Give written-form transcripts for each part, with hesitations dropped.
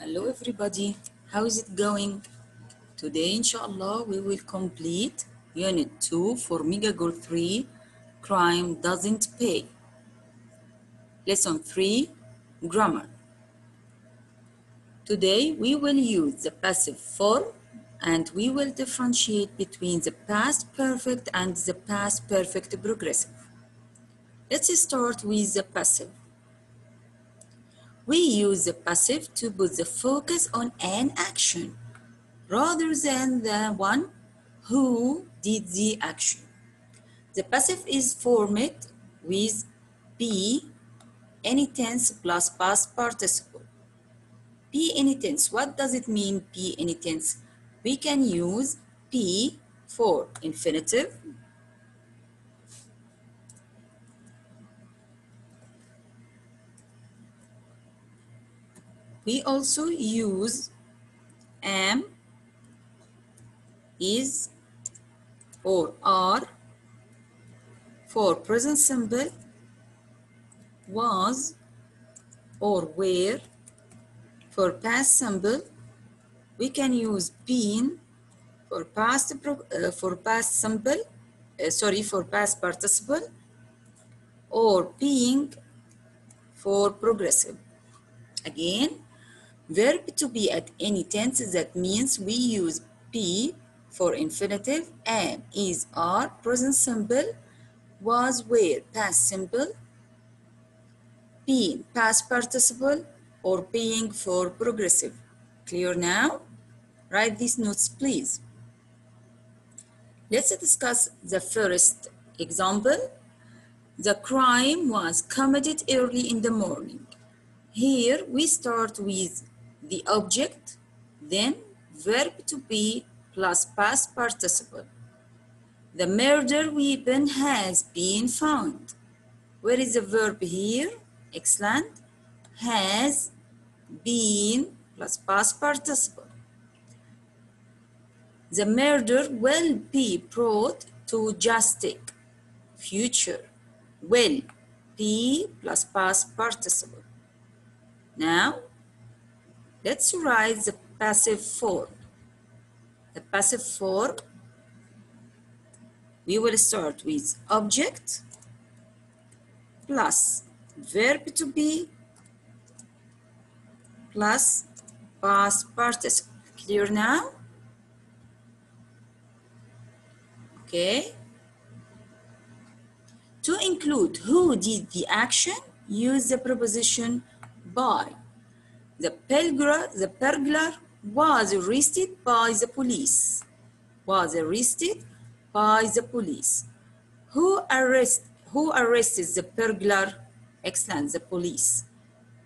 Hello everybody, how is it going? Today inshallah we will complete Unit 2 for Mega Goal 3, Crime Doesn't Pay. Lesson 3, Grammar. Today we will use the passive form and we will differentiate between the past perfect and the past perfect progressive. Let's start with the passive. We use the passive to put the focus on an action rather than the one who did the action. The passive is formed with be any tense plus past participle. Be any tense, what does it mean, be any tense? We can use be for infinitive, we also use am, is, or are for present simple, was, or were. For past simple, we can use been for past simple, for past participle, or being for progressive. Again, verb to be at any tense, that means we use be for infinitive, am, is, are, present simple, was, were, past simple, been, past participle, or being for progressive. Clear now? Write these notes, please. Let's discuss the first example. The crime was committed early in the morning. Here we start with the object, then verb to be plus past participle. The murder weapon has been found. Where is the verb here? Excellent. Has been plus past participle. The murder will be brought to justice. Future. Will be plus past participle. Now, let's write the passive form. The passive form, we will start with object plus verb to be plus past participle. Clear now? Okay. To include who did the action, use the preposition by. The burglar was arrested by the police. Was arrested by the police. Who arrested the burglar? Excellent, the police.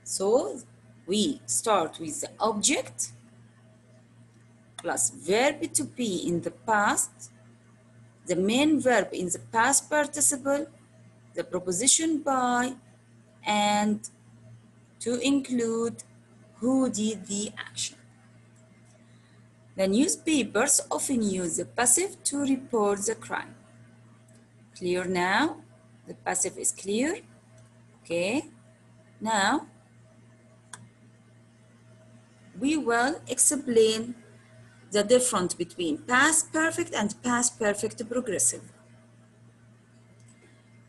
So we start with the object plus verb to be in the past, the main verb in the past participle, the preposition by, and to include who did the action. The newspapers often use the passive to report the crime. Clear now? The passive is clear? Okay. Now, we will explain the difference between past perfect and past perfect progressive.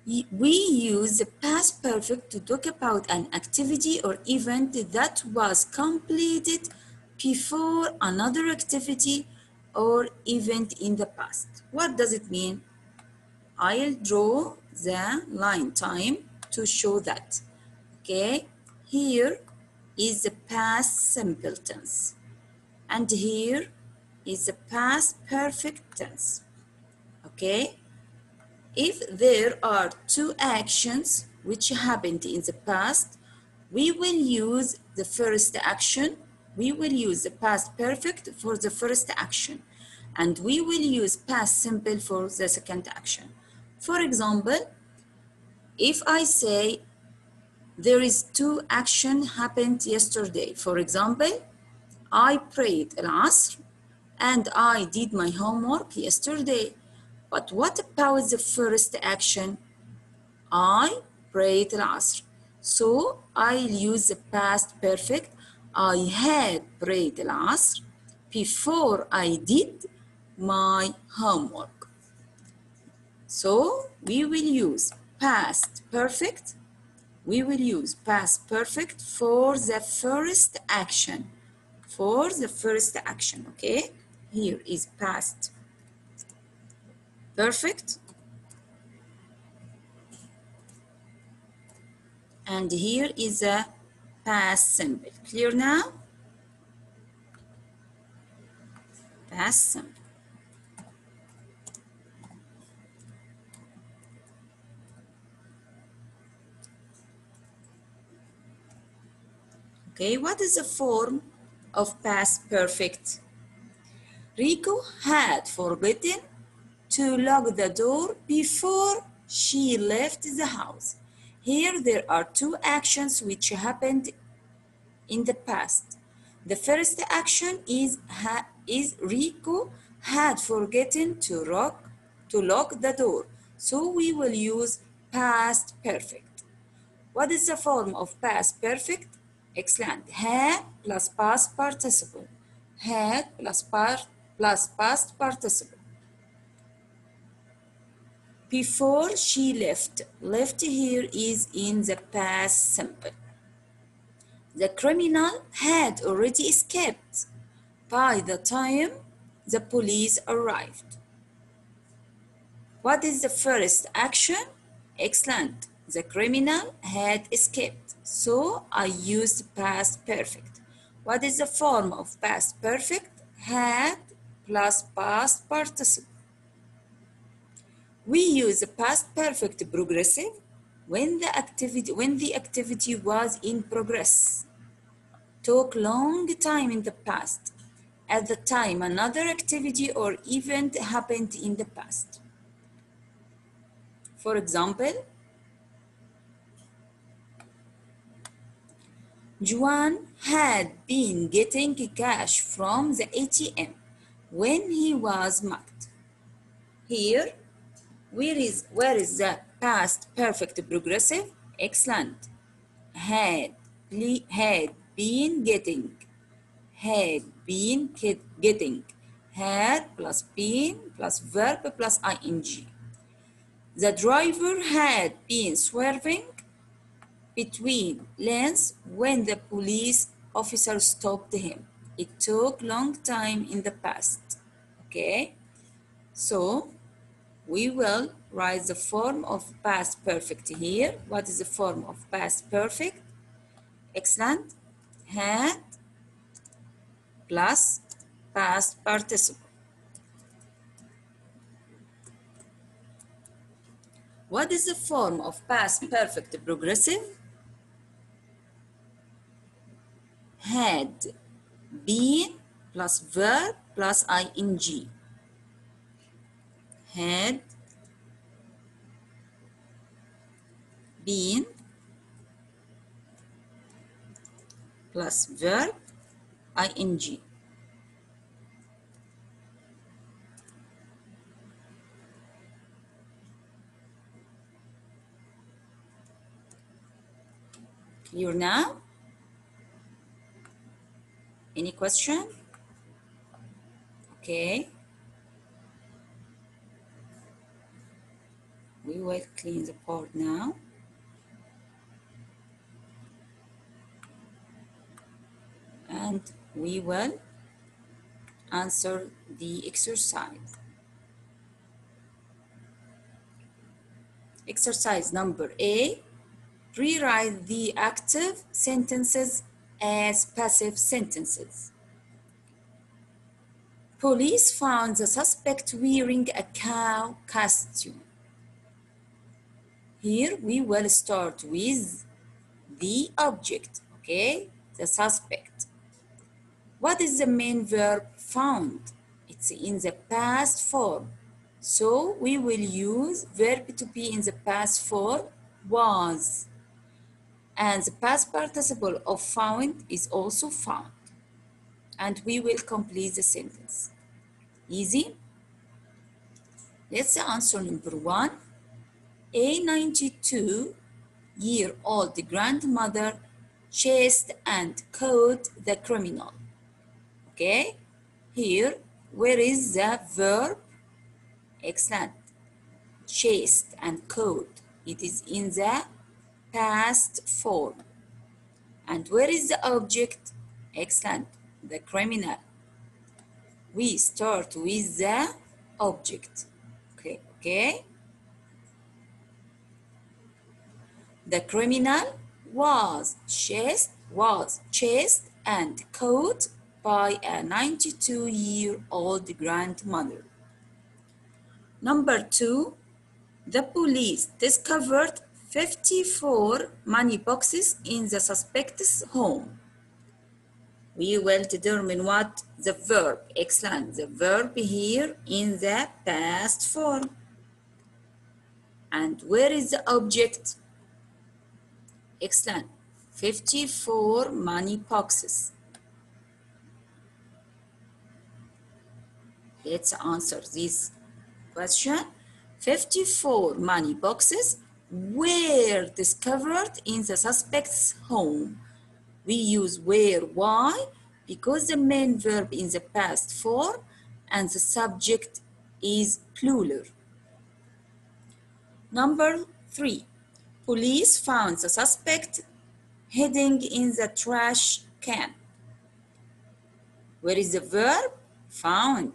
We use the past perfect to talk about an activity or event that was completed before another activity or event in the past. What does it mean? I'll draw the line time to show that. Okay, here is the past simple tense, and here is the past perfect tense. Okay, if there are two actions which happened in the past, we will use the first action. We will use the past perfect for the first action, and we will use past simple for the second action. For example, if I say there is two actions happened yesterday. For example, I prayed al-Asr and I did my homework yesterday. But what about the first action? I prayed al-Asr. So I'll use the past perfect. I had prayed العصر before I did my homework. So we will use past perfect. We will use past perfect for the first action. For the first action, okay? Here is past perfect. And here is a past simple. Clear now? Past simple. Okay, what is the form of past perfect? Rico had forgotten to lock the door before she left the house. Here there are two actions which happened in the past. The first action is Rico had forgotten to lock the door. So we will use past perfect. What is the form of past perfect? Excellent. Had plus past participle. Had plus past participle. Before she left. Left here is in the past simple. The criminal had already escaped by the time the police arrived. What is the first action? Excellent. The criminal had escaped. So I used past perfect. What is the form of past perfect? Had plus past participle. We use the past perfect progressive when the activity was in progress. Took long time in the past. At the time another activity or event happened in the past. For example, Juan had been getting cash from the ATM when he was mugged. Here, where is the past perfect progressive? Excellent. Had been getting. Had been getting. Had plus been plus verb plus ing. The driver had been swerving between lanes when the police officer stopped him. It took long time in the past. Okay, so we will write the form of past perfect here. What is the form of past perfect? Excellent. Had plus past participle. What is the form of past perfect progressive? Had been plus verb plus ing. Had been plus verb ing. Clear now? Any question? Okay. We will clean the board now. And we will answer the exercise. Exercise number A, rewrite the active sentences as passive sentences. Police found the suspect wearing a cow costume. Here we will start with the object, okay? The suspect. What is the main verb found? It's in the past form. So we will use verb to be in the past form, was. And the past participle of found is also found. And we will complete the sentence. Easy? Let's answer number 1. A 92-year-old grandmother chased and caught the criminal. Okay, here, where is the verb? Excellent. Chased and caught. It is in the past form. And where is the object? Excellent. The criminal. We start with the object. Okay. The criminal was chased and caught by a 92-year-old grandmother. Number 2, the police discovered 54 money boxes in the suspect's home. We will determine what the verb. Excellent. The verb here in the past form. And where is the object? Excellent. 54 money boxes. Let's answer this question. 54 money boxes were discovered in the suspect's home. We use were. Why? Because the main verb in the past form and the subject is plural. Number 3, police found the suspect hiding in the trash can. Where is the verb? Found.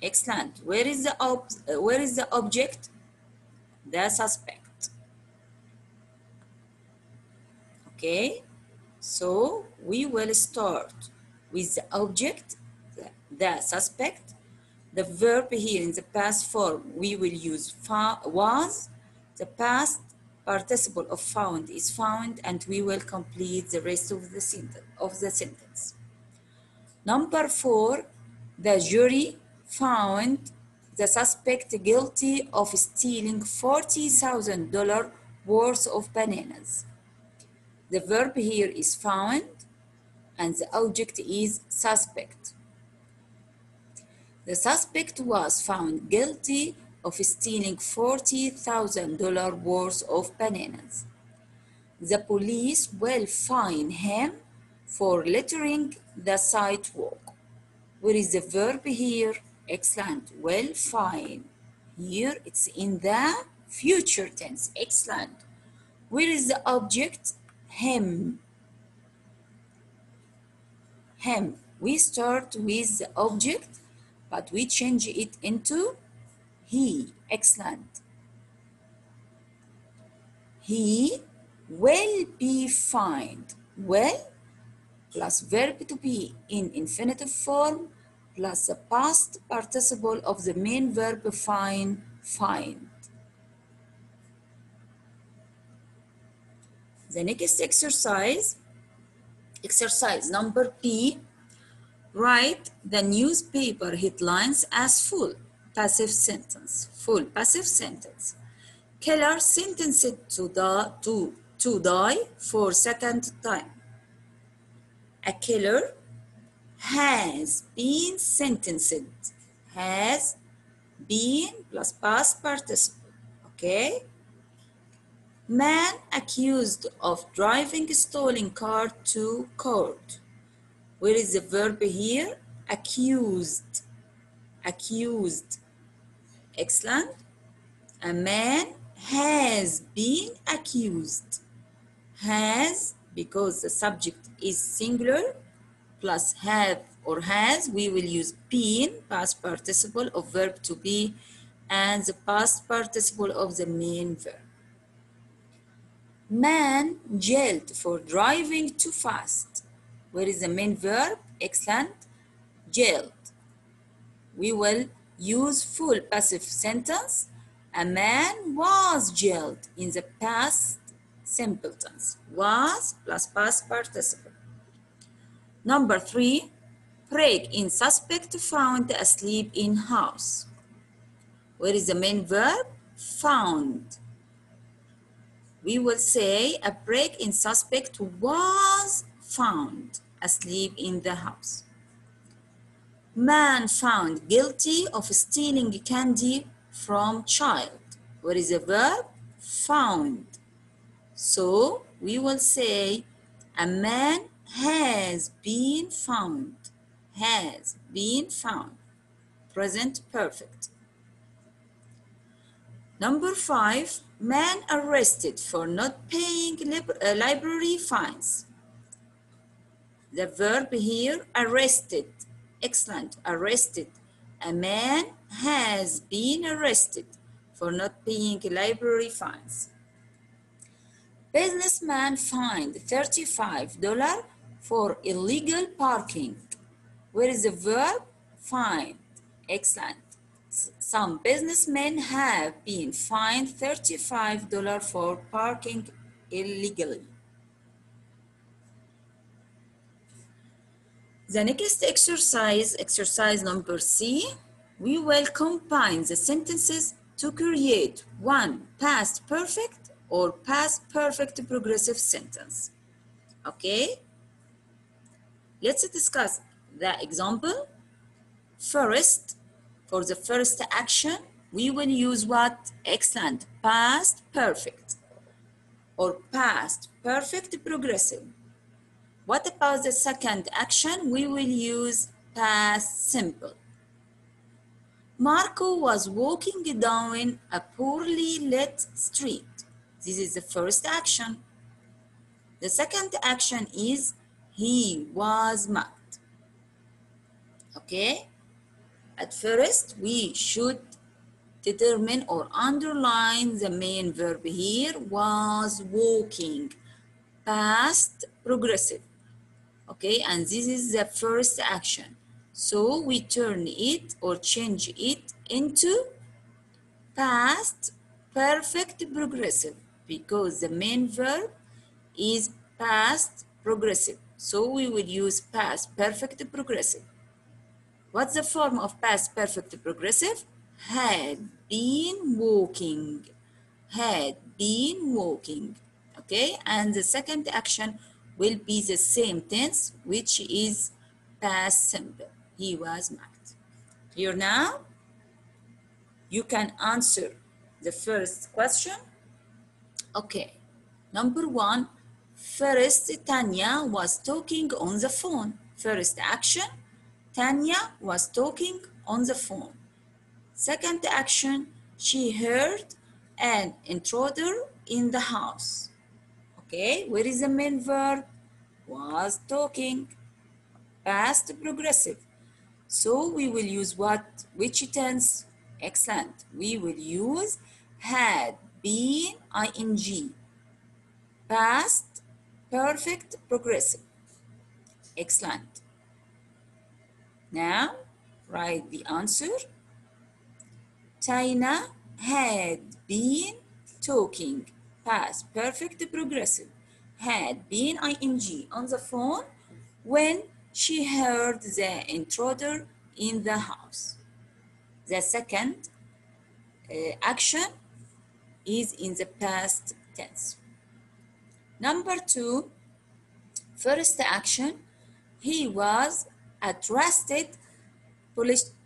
Excellent. Where is the object? The suspect. Okay. So we will start with the object, the suspect. The verb here in the past form, we will use was. The past participle of found is found, and we will complete the rest of the sentence. Number 4, the jury found the suspect guilty of stealing $40,000 worth of bananas. The verb here is found, and the object is suspect. The suspect was found guilty of stealing $40,000 worth of bananas. The police will fine him for littering the sidewalk. Where is the verb here? Excellent. Will fine. Here it's in the future tense. Excellent. Where is the object? Him. Him. We start with the object, but we change it into he. Excellent. He will be fined. Will plus verb to be in infinitive form plus the past participle of the main verb find, find. The next exercise number B, write the newspaper headlines as full passive sentence. Full passive sentence. Killer sentenced to die for second time. A killer has been sentenced. Has been plus past participle. Okay. Man accused of driving a stolen car to court. Where is the verb here? Accused. Accused. Excellent. A man has been accused. Has, because the subject is singular, plus have or has, we will use been, past participle of verb to be, and the past participle of the main verb. Man jailed for driving too fast. Where is the main verb? Excellent. Jailed. We will use full passive sentence. A man was jailed in the past simple tense. Was plus past participle. Number 3, break-in suspect found asleep in house. Where is the main verb? Found. We will say a break-in suspect was found asleep in the house. Man found guilty of stealing candy from child. Where is the verb? Found. So we will say A man has been found. Has been found. Present perfect. Number 5, man arrested for not paying library fines. The verb here, arrested. Excellent, arrested. A man has been arrested for not paying library fines. Businessman fined $35 for illegal parking. Where is the verb? Fined. Excellent. Some businessmen have been fined $35 for parking illegally. The next exercise, exercise number C, we will combine the sentences to create one past perfect or past perfect progressive sentence. Okay? Let's discuss the example. First, for the first action, we will use what? Excellent, past perfect or past perfect progressive. What about the second action? We will use past simple. Marco was walking down a poorly lit street. This is the first action. The second action is he was mugged. Okay? At first, we should determine or underline the main verb here, was walking, past progressive. Okay, and this is the first action. So we turn it or change it into past perfect progressive because the main verb is past progressive. So we will use past perfect progressive. What's the form of past perfect progressive? Had been walking. Had been walking. Okay, and the second action will be the same tense, which is past simple. He was mugged. Here now, you can answer the first question. Okay, number 1, first Tanya was talking on the phone. First action, Tanya was talking on the phone. Second action, she heard an intruder in the house. Okay, where is the main verb? Was talking, past progressive. So we will use what? Which tense? Excellent. We will use had been ing. Past perfect progressive. Excellent. Now write the answer. Tina had been talking, past perfect progressive, had been ing on the phone when she heard the intruder in the house. The second action is in the past tense. Number 2, first action, he was a trusted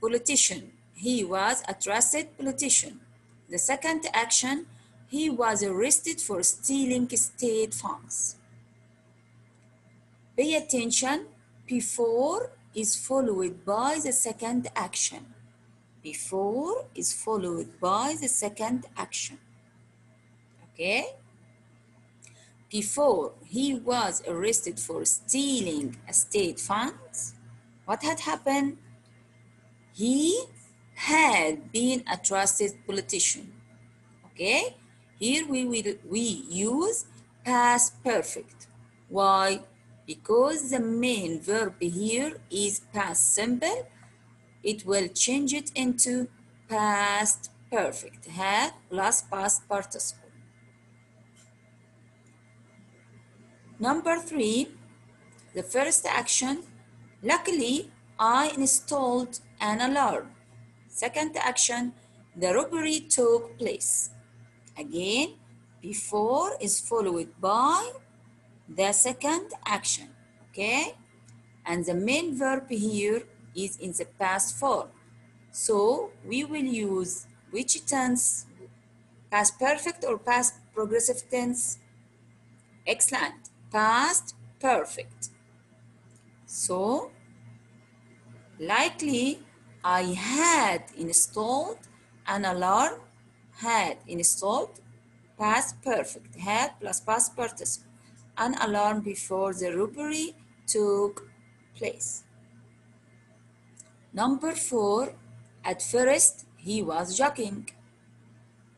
politician. He was a trusted politician. The second action, he was arrested for stealing state funds. Pay attention, before is followed by the second action. Before is followed by the second action. Okay? Before he was arrested for stealing state funds, what had happened? He had been a trusted politician. Okay? Here we use past perfect. Why? Because the main verb here is past simple. It will change it into past perfect. Had plus past participle. Number 3, the first action, luckily I installed an alarm. Second action, the robbery took place. Again, before is followed by the second action, okay? And the main verb here is in the past form. So we will use which tense? Past perfect or past progressive tense? Excellent. Past perfect. So, likely I had installed an alarm, had installed past perfect, had plus past participle, an alarm before the robbery took place. Number 4, at first he was jogging.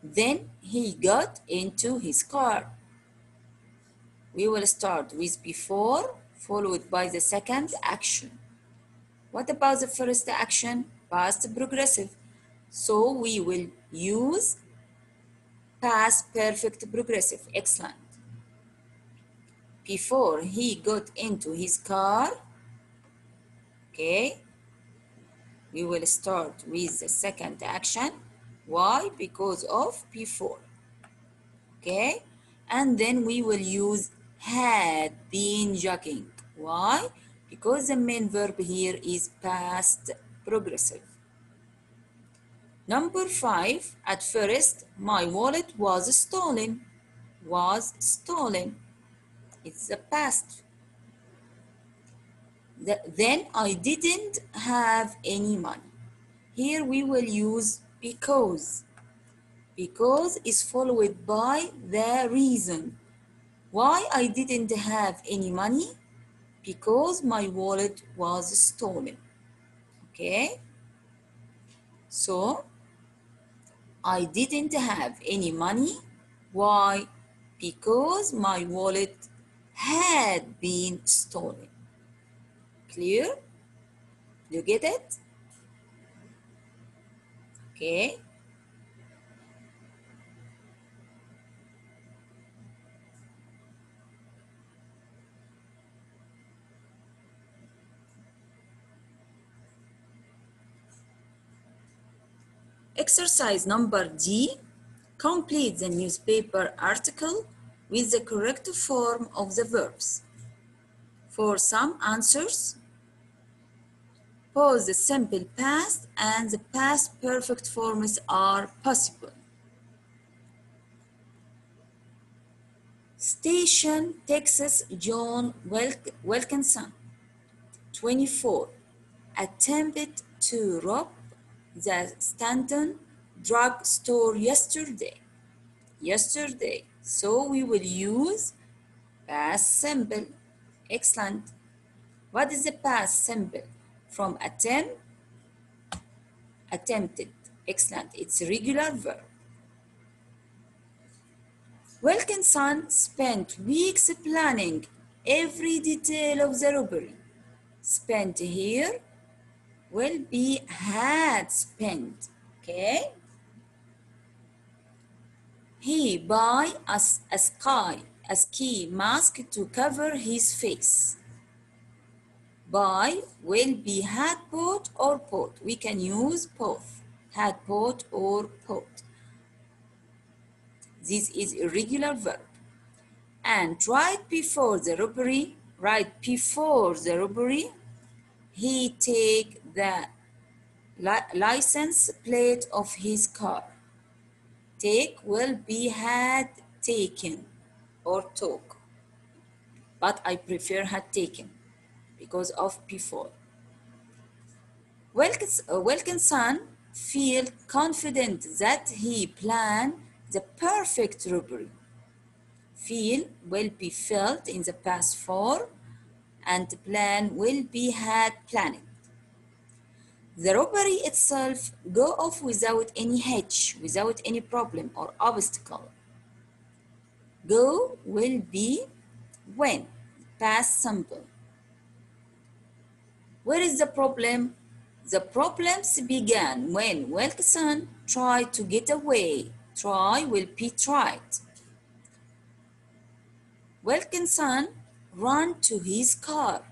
Then he got into his car. We will start with before, followed by the second action. What about the first action? Past progressive. So we will use past perfect progressive. Excellent. Before he got into his car, okay, we will start with the second action. Why? Because of before. Okay, and then we will use had been jogging. Why? Because the main verb here is past progressive. Number 5, at first my wallet was stolen. Was stolen. It's the past. Then I didn't have any money. Here we will use because. Because is followed by the reason. Why I didn't have any money? Because my wallet was stolen. Okay? So, I didn't have any money. Why? Because my wallet had been stolen. Clear? You get it? Okay. Exercise number D. Complete the newspaper article with the correct form of the verbs. For some answers, both the simple past and the past perfect forms are possible. Station, Texas, John Wilkinson, 24, attempted to rob the Stanton drug store yesterday. Yesterday. So we will use past simple. Excellent. What is the past simple? From attempt, attempted. Excellent. It's a regular verb. Wilkinson spent weeks planning every detail of the robbery. Spent here will be had spent. Okay? He buy a ski mask to cover his face. Buy will be had bought or bought. We can use both, had bought or bought. This is a regular verb. And right before the robbery, he take the license plate of his car. Take will be had taken or took, but I prefer had taken because of before. Wilkinson feel confident that he planned the perfect robbery. Feel will be felt in the past form and plan will be had planned. The robbery itself go off without any hitch, without any problem or obstacle. Go will be when, past simple. Where is the problem? The problems began when Wilkinson tried to get away. Try will be tried. Wilkinson ran to his car.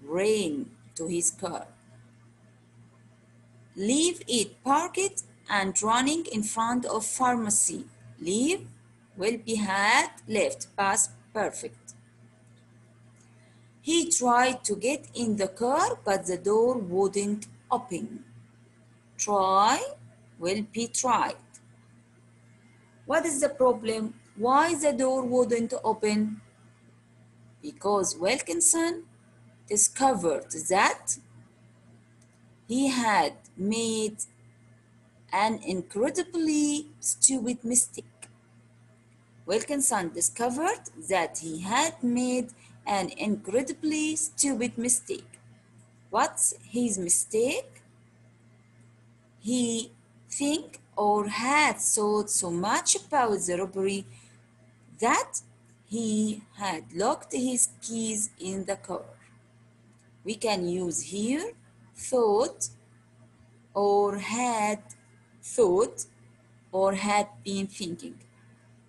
Ran to his car. Leave it parked and running in front of pharmacy. Leave will be had left, past perfect. He tried to get in the car, but the door wouldn't open. Try will be tried. What is the problem? Why the door wouldn't open? because Wilkinson discovered that he had made an incredibly stupid mistake. Wilkinson discovered that he had made an incredibly stupid mistake. What's his mistake? He think or had thought so much about the robbery that he had locked his keys in the car. We can use here thought or had thought or had been thinking,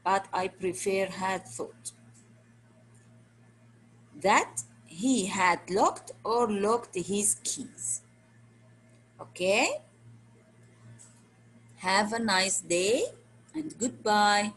but I prefer had thought. That he had locked or locked his keys. Okay? Have a nice day and goodbye.